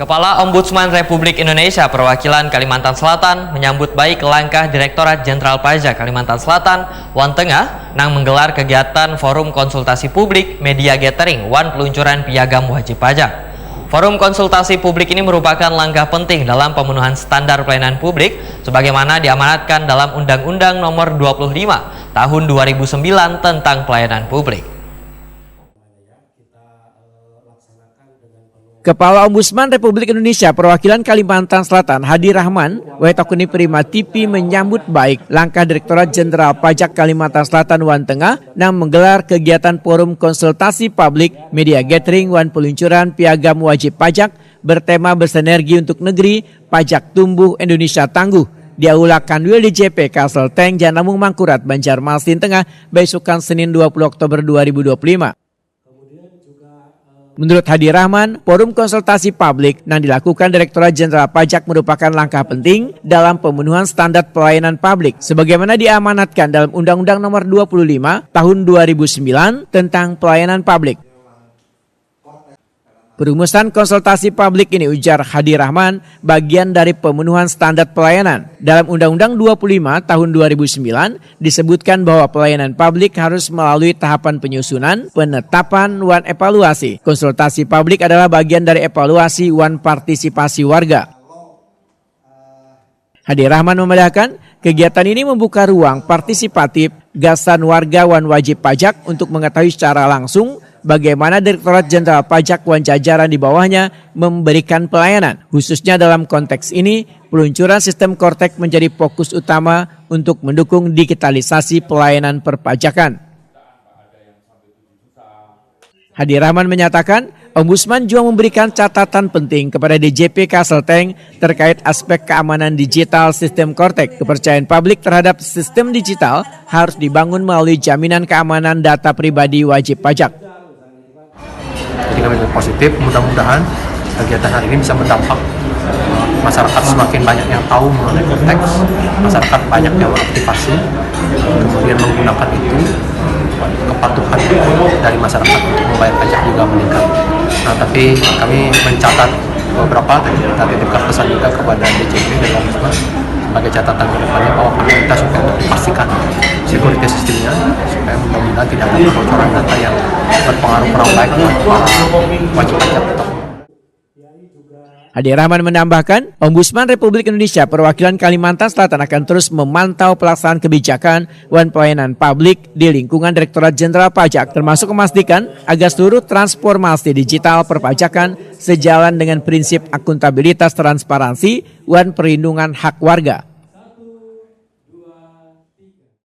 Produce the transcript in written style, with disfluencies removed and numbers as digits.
Kepala Ombudsman Republik Indonesia Perwakilan Kalimantan Selatan menyambut baik langkah Direktorat Jenderal Pajak Kalimantan Selatan, Wan Tengah, nang menggelar kegiatan Forum Konsultasi Publik Media Gathering Wan Peluncuran Piagam Wajib Pajak. Forum konsultasi publik ini merupakan langkah penting dalam pemenuhan standar pelayanan publik sebagaimana diamanatkan dalam Undang-Undang Nomor 25 Tahun 2009 tentang Pelayanan Publik. Kepala Ombudsman Republik Indonesia Perwakilan Kalimantan Selatan Hadi Rahman, Wetokuni Prima TV menyambut baik langkah Direktorat Jenderal Pajak Kalimantan Selatan Wan Tengah yang menggelar kegiatan Forum Konsultasi Publik Media Gathering Wan Peluncuran Piagam Wajib Pajak bertema bersinergi untuk negeri, pajak tumbuh, Indonesia tangguh. Di Aula Kanwil DJP Kasel Teng Janamung Mangkurat Banjarmasin Tengah besokan Senin 20 Oktober 2025. Menurut Hadi Rahman, forum konsultasi publik yang dilakukan Direktorat Jenderal Pajak merupakan langkah penting dalam pemenuhan standar pelayanan publik sebagaimana diamanatkan dalam Undang-Undang Nomor 25 Tahun 2009 tentang Pelayanan Publik. Perumusan konsultasi publik ini, ujar Hadi Rahman, bagian dari pemenuhan standar pelayanan. Dalam Undang-Undang 25 Tahun 2009 disebutkan bahwa pelayanan publik harus melalui tahapan penyusunan, penetapan, wan evaluasi. Konsultasi publik adalah bagian dari evaluasi wan partisipasi warga. Hadi Rahman membedakan, kegiatan ini membuka ruang partisipatif gasan warga wan wajib pajak untuk mengetahui secara langsung bagaimana Direktorat Jenderal Pajak wan jajaran di bawahnya memberikan pelayanan. Khususnya dalam konteks ini, peluncuran sistem Kortek menjadi fokus utama untuk mendukung digitalisasi pelayanan perpajakan. Hadi Rahman menyatakan, Ombudsman juga memberikan catatan penting kepada DJP Kasel Teng terkait aspek keamanan digital sistem Kortek. Kepercayaan publik terhadap sistem digital harus dibangun melalui jaminan keamanan data pribadi wajib pajak. Jadi kami positif, mudah-mudahan kegiatan hari ini bisa berdampak. Masyarakat semakin banyak yang tahu mengenai konteks, masyarakat banyak yang beraktivasi, kemudian menggunakan itu, kepatuhan dari masyarakat untuk membayar pajak juga meningkat. Nah, tapi kami mencatat beberapa, kita titipkan pesan juga kepada DJP dan Ombudsman sebagai catatan ke depannya bahwa kami minta supaya untuk dipastikan security sistemnya supaya mudah-mudahan tidak ada kebocoran data yang berpengaruh kurang baik buat para wajib pajak. Hadi Rahman menambahkan, Ombudsman Republik Indonesia Perwakilan Kalimantan Selatan akan terus memantau pelaksanaan kebijakan wan pelayanan publik di lingkungan Direktorat Jenderal Pajak, termasuk memastikan agar seluruh transformasi digital perpajakan sejalan dengan prinsip akuntabilitas transparansi wan perlindungan hak warga.